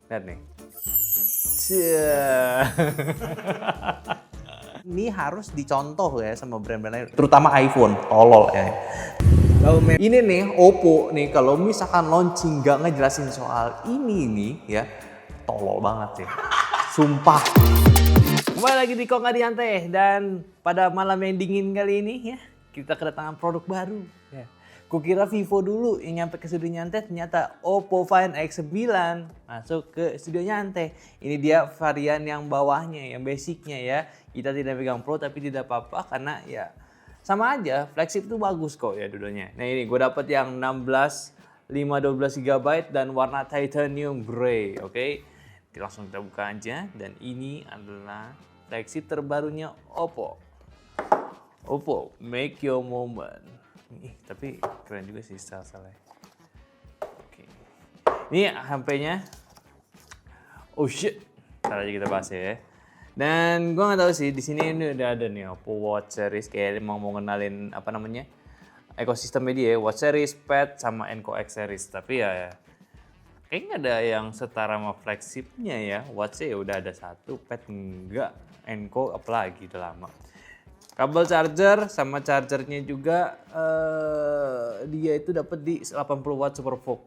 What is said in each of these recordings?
Lihat nih. Cia. Ini harus dicontoh ya sama brand-brand lain, terutama iPhone, tolol ya. Ini nih Oppo nih kalau misalkan launching nggak ngejelasin soal ini nih ya, tolol banget sih. Sumpah. Kembali lagi di Kok Nggak Diantai dan pada malam yang dingin kali ini ya, kita kedatangan produk baru ya. Kukira Vivo dulu yang nyampe ke studio nyantai, ternyata Oppo Find X9 masuk ke studio nyantai. Ini dia varian yang bawahnya, yang basicnya ya. Kita tidak pegang Pro tapi tidak apa-apa karena ya sama aja, flagship itu bagus kok ya dulunya. Nah ini gue dapet yang 16 512 GB dan warna titanium grey, oke? Langsung kita buka aja dan ini adalah flagship terbarunya Oppo. Oppo, make your moment. Tapi keren juga sih style-style. Oke. Ini HP-nya. Oh shit. Ntar aja kita bahas ya. Dan gue nggak tahu sih di sini ini udah ada nih Oppo Watch Series, kayak emang mau ngenalin apa namanya ekosistemnya dia, Watch Series, Pad sama Enco X Series. Tapi ya kayaknya ada yang setara sama flagshipnya ya. Watch-nya ya udah ada satu, Pad enggak, Enco apalagi udah lama. Kabel charger sama chargernya juga dia itu dapat di 80 watt super VOOC.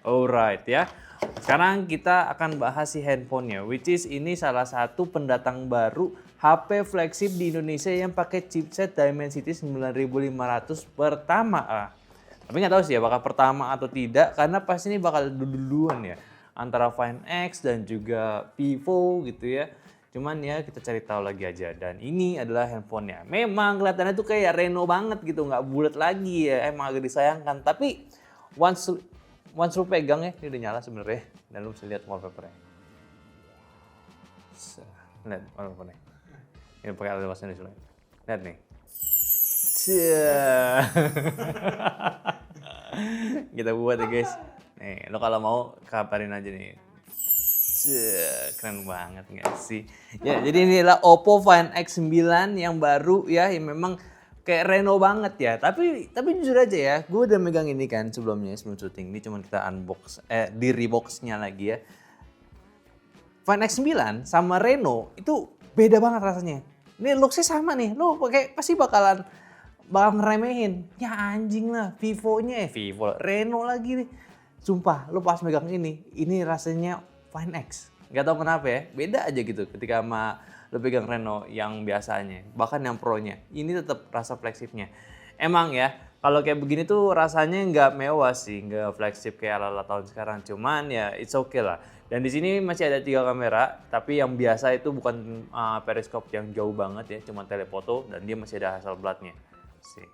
Alright ya. Sekarang kita akan bahas si handphonenya, which is ini salah satu pendatang baru HP flagship di Indonesia yang pakai chipset Dimensity 9500 pertama. Tapi nggak tahu sih ya bakal pertama atau tidak karena pasti ini bakal duluan ya antara Find X dan juga Vivo gitu ya. Cuman ya kita cari tahu lagi aja dan ini adalah handphonenya. Memang kelihatannya tuh kayak Reno banget gitu, nggak bulat lagi ya, emang agak disayangkan. Tapi once lu pegang ya, ini udah nyala sebenarnya dan lu bisa lihat wallpapernya. Lihat wallpapernya. Ini pakai alat bahasa Indonesia. Lihat nih. Kita buat ya guys. Nih, lo kalau mau kabarin aja nih. Keren banget gak sih? Ya, jadi inilah Oppo Find X9 yang baru ya, yang memang kayak Reno banget ya. Tapi jujur aja ya, gue udah megang ini kan sebelum syuting. Ini cuma kita unbox, di reboxnya lagi ya. Find X9 sama Reno itu beda banget rasanya. Ini looksnya sama nih, lo pakai pasti bakal ngeremehin. Ya anjing lah, Vivo-nya Vivo, Reno lagi nih. Sumpah, lo pas megang ini rasanya Find X. Gak tau kenapa ya, beda aja gitu ketika sama lo pegang Reno yang biasanya. Bahkan yang Pro-nya, ini tetap rasa flagship-nya. Emang ya, kalau kayak begini tuh rasanya nggak mewah sih, nggak flagship kayak ala-ala tahun sekarang. Cuman ya it's okay lah. Dan di sini masih ada 3 kamera, tapi yang biasa itu bukan periskop yang jauh banget ya, cuma telefoto dan dia masih ada Hasselblad-nya. Sih.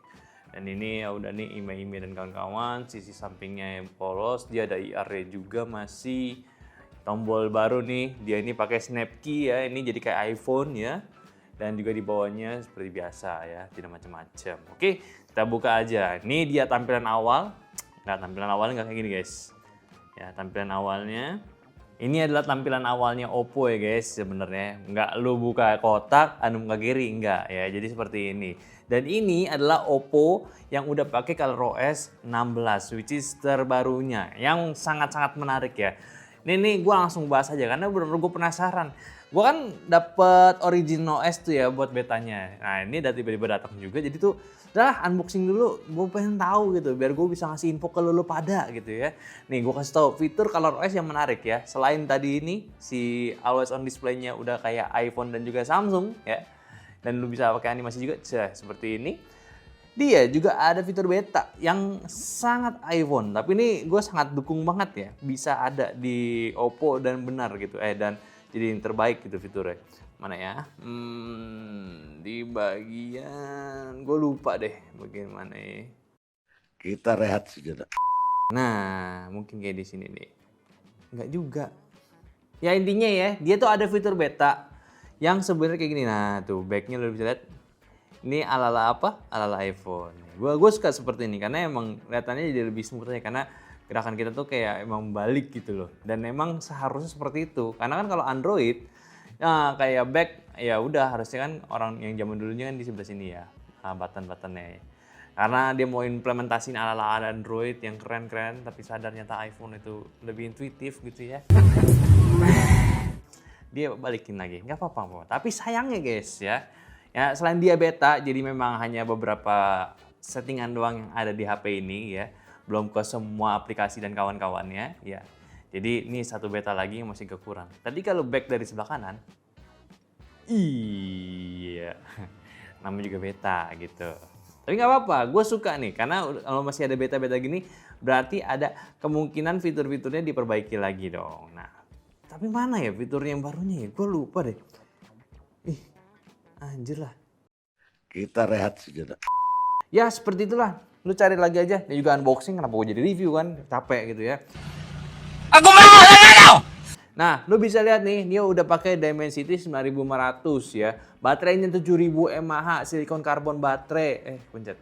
Dan ini ya udah nih IMEI dan kawan-kawan, sisi sampingnya yang polos, dia ada IR-nya juga masih. Tombol baru nih, dia ini pakai Snap Key ya, ini jadi kayak iPhone ya. Dan juga di bawahnya seperti biasa ya, tidak macam-macam. Oke, kita buka aja. Ini dia tampilan awal. Nah, tampilan awalnya nggak kayak gini guys. Ya, tampilan awalnya. Ini adalah tampilan awalnya Oppo ya guys sebenarnya. Nggak lu buka kotak, anu buka kiri, enggak ya. Jadi seperti ini. Dan ini adalah Oppo yang udah pakai ColorOS 16, which is terbarunya. Yang sangat-sangat menarik ya. Nih gue langsung bahas aja karena bener-bener gue penasaran. Gue kan dapet Origin OS tuh ya buat betanya. Nah ini tiba-tiba datang juga, jadi tuh udah unboxing dulu. Gue pengen tahu gitu biar gue bisa ngasih info ke lo pada gitu ya. Nih gue kasih tahu fitur ColorOS yang menarik ya. Selain tadi ini si always on display-nya udah kayak iPhone dan juga Samsung ya. Dan lu bisa pakai animasi juga seperti ini. Dia juga ada fitur beta yang sangat iPhone, tapi ini gue sangat dukung banget ya, bisa ada di Oppo dan benar gitu, dan jadi yang terbaik gitu fiturnya. Mana ya? Di bagian, gue lupa deh bagian mana ya. Kita rehat sejenak. Nah, mungkin kayak di sini nih. Enggak juga. Ya intinya ya, dia tuh ada fitur beta yang sebenarnya kayak gini. Nah tuh, backnya lo bisa lihat. Ini ala-ala apa? Ala-ala iPhone. Gue suka seperti ini karena emang kelihatannya jadi lebih smooth aja karena gerakan kita tuh kayak emang balik gitu loh. Dan emang seharusnya seperti itu. Karena kan kalau Android, nah kayak back ya udah harusnya kan orang yang zaman dulunya kan di sebelah sini ya, button-buttonnya. Karena dia mau implementasiin ala-ala Android yang keren-keren, tapi sadar nyata iPhone itu lebih intuitif gitu ya. Dia balikin lagi, nggak apa-apa. Tapi sayangnya guys ya selain dia beta, jadi memang hanya beberapa settingan doang yang ada di HP ini ya, belum ke semua aplikasi dan kawan-kawannya ya. Jadi ini satu beta lagi yang masih kekurang. Tadi kalau back dari sebelah kanan, iya, namanya juga beta gitu. Tapi nggak apa-apa, gue suka nih karena kalau masih ada beta-beta gini, berarti ada kemungkinan fitur-fiturnya diperbaiki lagi dong. Nah, tapi mana ya fiturnya yang barunya ya? Gue lupa deh. Ih, anjir lah. Kita rehat sejenak. Ya seperti itulah, lu cari lagi aja. Ini juga unboxing, kenapa gue jadi review kan? Capek gitu ya. Aku mau! Nah, lu bisa lihat nih, dia udah pakai Dimensity 9500 ya. Baterainya 7000 mAh, silikon karbon baterai. Pencet.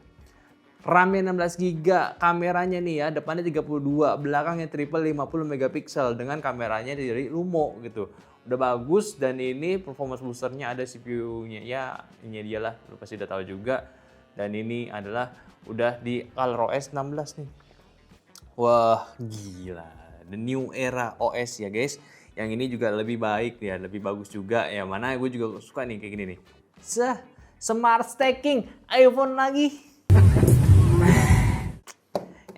RAM-nya 16 GB, kameranya nih ya, depannya 32, belakangnya triple 50 megapiksel dengan kameranya dari Lumo gitu. Udah bagus dan ini performance boosternya ada CPU-nya. Ya, ini dia lah, lu pasti udah tahu juga. Dan ini adalah udah di ColorOS 16 nih. Wah, gila. The new era OS ya, guys. Yang ini juga lebih baik ya, lebih bagus juga ya. Mana gue juga suka nih kayak gini nih. Smart stacking iPhone lagi.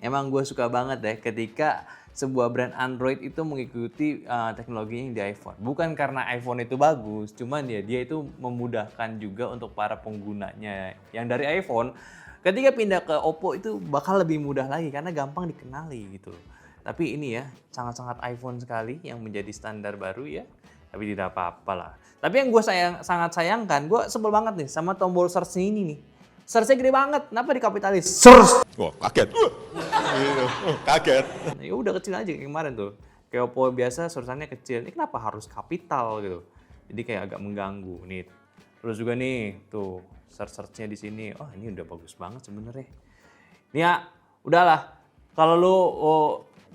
Emang gue suka banget deh ketika sebuah brand Android itu mengikuti teknologinya di iPhone. Bukan karena iPhone itu bagus, cuman ya dia itu memudahkan juga untuk para penggunanya. Yang dari iPhone, ketika pindah ke Oppo itu bakal lebih mudah lagi karena gampang dikenali gitu loh. Tapi ini ya sangat-sangat iPhone sekali yang menjadi standar baru ya. Tapi tidak apa-apa lah. Tapi yang gue sangat sayangkan, gue sebel banget nih sama tombol search ini nih. Search-nya gede banget, kenapa dikapitalis? Search! Wah, kaget. Kaget. Nah, ya udah kecil aja kayak kemarin tuh. Kayak Oppo biasa search-nya kecil. Ini kenapa harus kapital gitu? Jadi kayak agak mengganggu nih. Terus juga nih, tuh search-nya di sini. Oh, ini udah bagus banget sebenarnya. Nih ya, udahlah. Kalau lu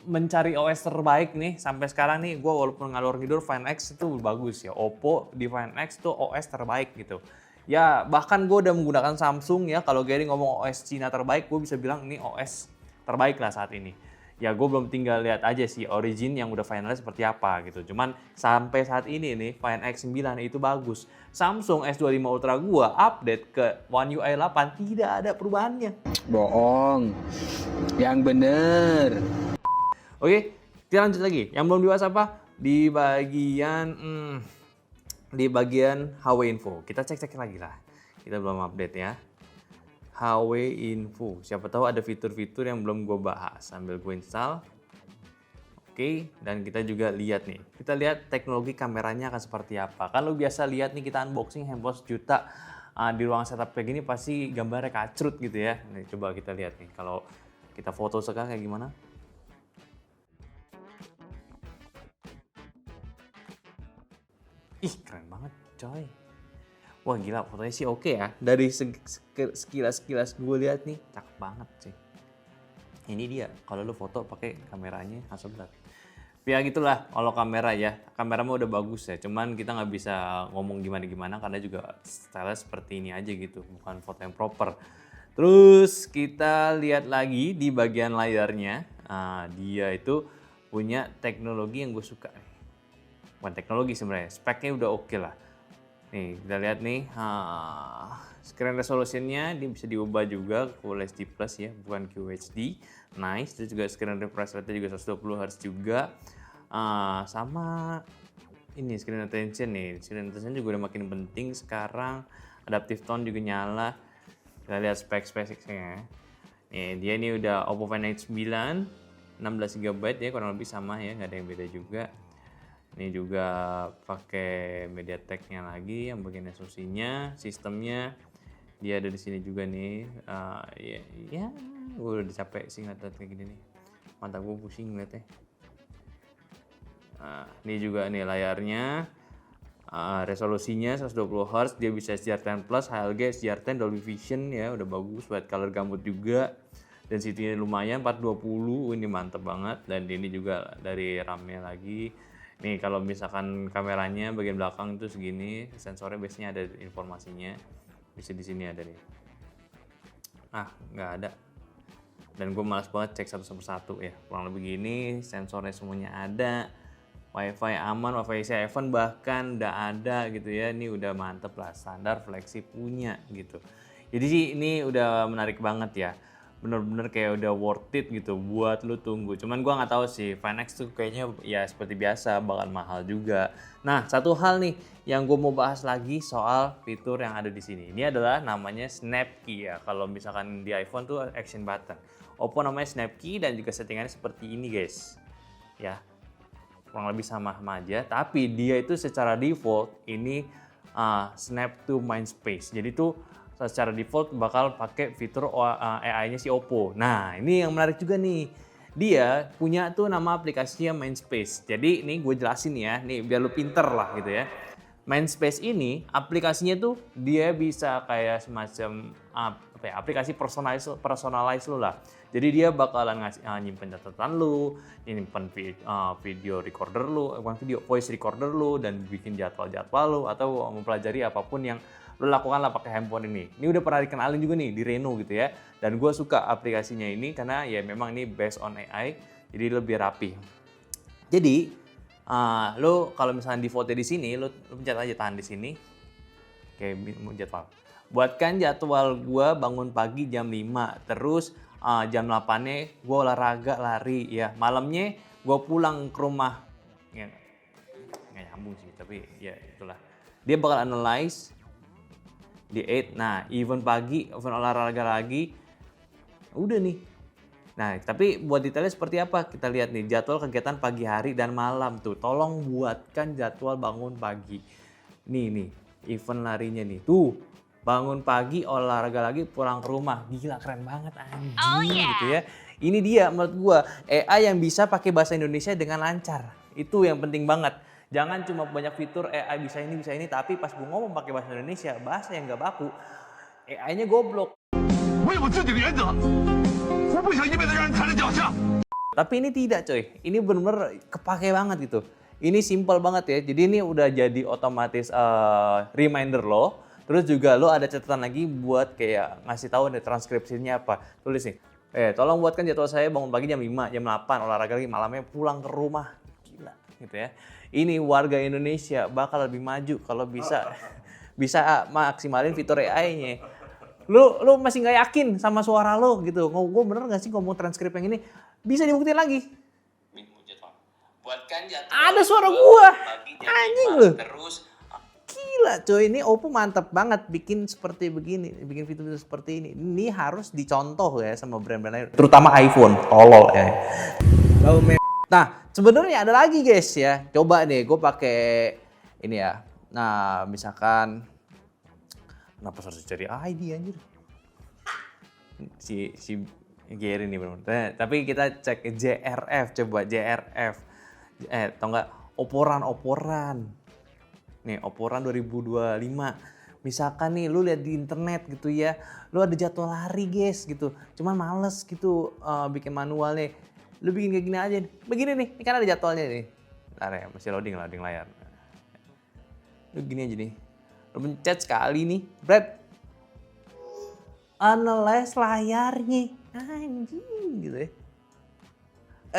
mencari OS terbaik nih sampai sekarang nih, gue walaupun ngalor ngidul Find X itu bagus ya. Oppo di Find X tuh OS terbaik gitu. Ya bahkan gue udah menggunakan Samsung ya, kalau Gary ngomong OS Cina terbaik, gue bisa bilang ini OS terbaik lah saat ini. Ya gue belum tinggal lihat aja sih Origin yang udah finalnya seperti apa gitu. Cuman sampai saat ini nih Find X9 itu bagus. Samsung S25 Ultra gue update ke One UI 8 tidak ada perubahannya. Bohong. Yang bener. Oke, kita lanjut lagi. Yang belum dibahas apa? Di bagian HW Info. Kita cek-cek lagi lah. Kita belum update ya. HW Info. Siapa tahu ada fitur-fitur yang belum gue bahas. Sambil gue install. Oke, dan kita juga lihat nih. Kita lihat teknologi kameranya akan seperti apa. Kalau biasa lihat nih kita unboxing handphone sejuta di ruang setup kayak gini pasti gambarnya kacrut gitu ya. Nih, coba kita lihat nih. Kalau kita foto sekarang kayak gimana? Ih, keren banget coy. Wah gila, fotonya sih oke ya. Dari sekilas gue lihat nih, cakep banget sih. Ini dia, kalau lu foto pakai kameranya Hasselblad. Ya gitulah kalau kamera ya. Kamera mah udah bagus ya, cuman kita nggak bisa ngomong gimana-gimana karena juga style seperti ini aja gitu, bukan foto yang proper. Terus kita lihat lagi di bagian layarnya, dia itu punya teknologi yang gue suka. Bukan teknologi sebenarnya, speknya udah oke lah. Nih kita lihat nih, screen resolutionnya dia bisa diubah juga Full HD Plus ya, bukan QHD. Nice, terus juga screen refresh rate juga 120 Hz juga. Sama ini screen attention nih, screen attention juga udah makin penting sekarang. Adaptive tone juga nyala. Kita lihat spek-speknya. Nih dia ini udah Oppo Find X9, 16 GB ya, kurang lebih sama ya, nggak ada yang beda juga. Ini juga pakai MediaTek-nya lagi yang bagian SoC-nya, sistemnya dia ada di sini juga nih. Ya, gue udah capek sih ngeliat kayak gini nih. Mata gue pusing ngeliatnya. Ini juga nih layarnya, resolusinya 120 Hz, dia bisa HDR10 Plus, HLG, HDR10, Dolby Vision ya, udah bagus buat color gambut juga. Density-nya lumayan 420, ini mantep banget. Dan ini juga dari RAM-nya lagi. Nih kalau misalkan kameranya bagian belakang itu segini, sensornya biasanya ada informasinya. Bisa di sini ada nih. nggak ada. Dan gue malas banget cek satu persatu ya. Kurang lebih gini, sensornya semuanya ada. Wi-Fi aman, Wi-Fi 7 bahkan udah ada gitu ya. Ini udah mantep lah, standar Flexi punya gitu. Jadi sih ini udah menarik banget ya. Bener-bener kayak udah worth it gitu buat lu tunggu. Cuman gua nggak tahu sih, Find X tuh kayaknya ya seperti biasa bakal mahal juga. Nah, satu hal nih yang gue mau bahas lagi soal fitur yang ada di sini. Ini adalah namanya Snap Key ya. Kalau misalkan di iPhone tuh action button. Oppo namanya Snap Key dan juga settingannya seperti ini guys. Ya, kurang lebih sama aja. Tapi dia itu secara default ini Snap to Mindspace. Jadi tuh secara default bakal pakai fitur AI-nya si Oppo. Nah, ini yang menarik juga nih. Dia punya tuh nama aplikasinya Mindspace. Jadi ini gue jelasin ya, nih biar lu pinter lah gitu ya. Mindspace ini aplikasinya tuh dia bisa kayak semacam aplikasi personalize lu lah. Jadi dia bakalan nyimpen catatan lu, nyimpen video recorder lu, bukan video, voice recorder lu, dan bikin jadwal-jadwal lu, atau mempelajari apapun yang lu lakukan lah pakai handphone ini. Ini udah pernah dikenalin juga nih di Reno gitu ya. Dan gue suka aplikasinya ini karena ya memang ini based on AI, jadi lebih rapi. Jadi lo kalau misalnya defaultnya di sini, lo pencet aja tahan di sini. Oke, jadwal. Buatkan jadwal gue bangun pagi jam 5, terus jam 8-nya gue olahraga lari ya. Malamnya gue pulang ke rumah. Ya, nggak nyambung sih, tapi ya itulah. Dia bakal analyze di 8. Nah, event pagi, event olahraga lagi. Udah nih. Nah, tapi buat detailnya seperti apa? Kita lihat nih, jadwal kegiatan pagi hari dan malam tuh. Tolong buatkan jadwal bangun pagi. Nih, event larinya nih. Tuh, bangun pagi, olahraga lagi, pulang ke rumah. Gila, keren banget anjing gitu ya. Ini dia menurut gua, AI yang bisa pakai bahasa Indonesia dengan lancar. Itu yang penting banget. Jangan cuma banyak fitur AI bisa ini, tapi pas gua ngomong pakai bahasa Indonesia, bahasa yang gak baku, AI-nya goblok. Tapi ini tidak coy, ini bener-bener kepake banget gitu. Ini simple banget ya, jadi ini udah jadi otomatis reminder lo. Terus juga lo ada catatan lagi buat kayak ngasih tahu nih transkripsinya apa. Tulis nih, tolong buatkan jadwal saya bangun pagi jam 5, jam 8, olahraga lagi, malamnya pulang ke rumah. Gila gitu ya. Ini warga Indonesia bakal lebih maju kalau bisa maksimalin fitur AI-nya. Lu masih nggak yakin sama suara lo gitu. Gue bener nggak sih ngomong transkrip yang ini? Bisa dibuktiin lagi. Buatkan jadwal. Ada suara gua. Anjing lu. Terus Gila coy, ini Oppo mantap banget bikin seperti begini, bikin fitur seperti ini. Ini harus dicontoh ya sama brand-brand lain, terutama iPhone. Tolol ya. Nah, sebenarnya ada lagi guys ya. Coba nih gue pakai ini ya. Nah, misalkan kenapa harus cari ID anjir? Si Gary nih bener. Nah, tapi kita cek JRF, coba JRF. Tau nggak? Oporan. Nih, Oporan 2025. Misalkan nih lu lihat di internet gitu ya, lu ada jadwal lari guys gitu. Cuman males gitu bikin manual nih. Lu bikin kayak gini aja nih. Begini nih, ini kan ada jadwalnya nih. Bentar ya, masih loading layar. Lu gini aja nih. Lu pencet sekali nih, Brad. Analyze layarnya. Anjing gitu ya.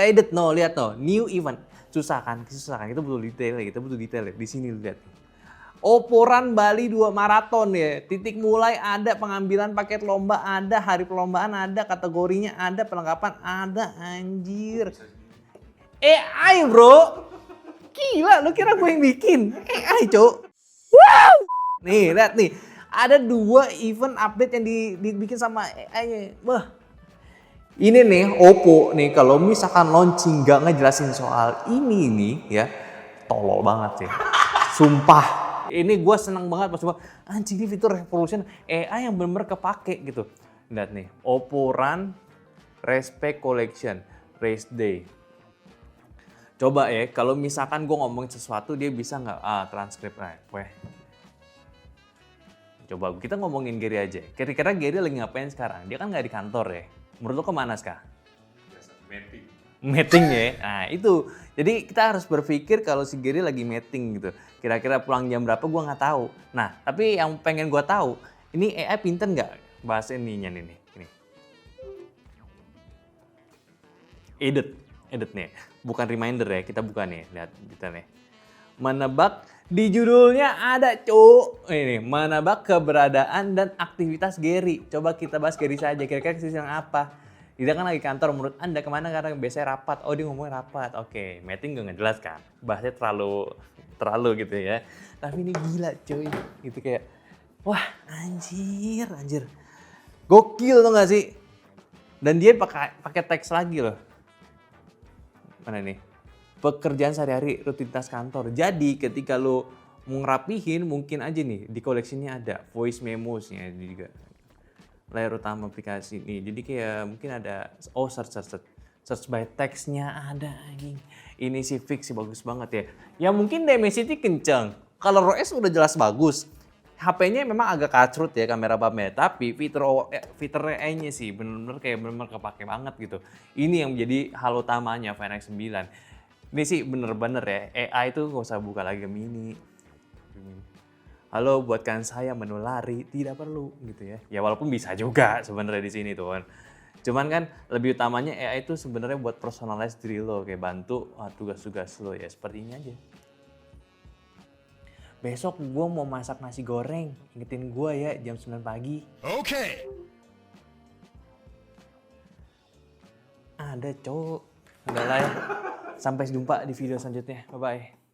Edit no, lihat no, new event. Susah kan? Kita butuh detail ya. Di sini lihat. Oporan Bali 2 maraton ya. Titik mulai ada, pengambilan paket lomba ada, hari perlombaan ada, kategorinya ada, perlengkapan ada, anjir. AI bro. Gila, lu kira gue yang bikin? AI cok. Wow. Nih, lihat nih. Ada 2 event update yang dibikin sama AI. Wah. Ini nih Oppo nih kalau misalkan launching gak ngejelasin soal ini nih ya, tolol banget sih. Sumpah. Ini gue seneng banget pas coba, anjing ini fitur revolution AI yang bener-bener kepake gitu. Lihat nih, Oppo Run Respect Collection Race Day. Coba ya, kalau misalkan gue ngomong sesuatu dia bisa nggak transkrip? Nah, coba kita ngomongin Gary aja. Kira-kira Gary lagi ngapain sekarang? Dia kan nggak di kantor ya. Menurut lo kemana sekarang? Meeting ya. Nah itu. Jadi kita harus berpikir kalau si Gary lagi meeting gitu. Kira-kira pulang jam berapa gue nggak tahu. Nah tapi yang pengen gue tahu, ini AI pinter nggak bahasa ininya nih. Ini. edit nih. Bukan reminder ya, kita buka nih, lihat kita nih. Menebak di judulnya ada ini menebak keberadaan dan aktivitas Gary. Coba kita bahas Gary saja, kira-kira sedang apa? Dia kan lagi kantor, menurut Anda kemana karena biasanya rapat? Oh dia ngomongin rapat, oke. Meeting gak ngejelas kan, bahasnya terlalu gitu ya. Tapi ini gila cuy, gitu kayak, wah anjir. Gokil tuh gak sih? Dan dia pakai teks lagi loh. Mana nih? Pekerjaan sehari-hari, rutinitas kantor. Jadi ketika lo mau ngerapihin, mungkin aja nih di koleksinya ada voice memos-nya juga. Layar utama aplikasi nih. Jadi kayak mungkin ada search by text-nya ada anjing. Ini sih fix sih bagus banget ya. Ya mungkin Dimensity kenceng. Kalau ROS udah jelas bagus. HP-nya memang agak kacrut ya kamera bump-nya, tapi fitur AI-nya sih bener-bener kepake banget gitu. Ini yang menjadi hal utamanya Find X9. Ini sih bener-bener ya, AI itu gak usah buka lagi Gemini. Halo, buatkan saya menu lari, tidak perlu gitu ya. Ya walaupun bisa juga sebenarnya di sini tuh kan. Cuman kan lebih utamanya AI itu sebenarnya buat personalize diri lo, kayak bantu tugas-tugas lo ya seperti ini aja. Besok gue mau masak nasi goreng, ingetin gue ya jam 9 pagi. 오케이. Ada cowok. Udah lah ya. Sampai jumpa di video selanjutnya. Bye-bye.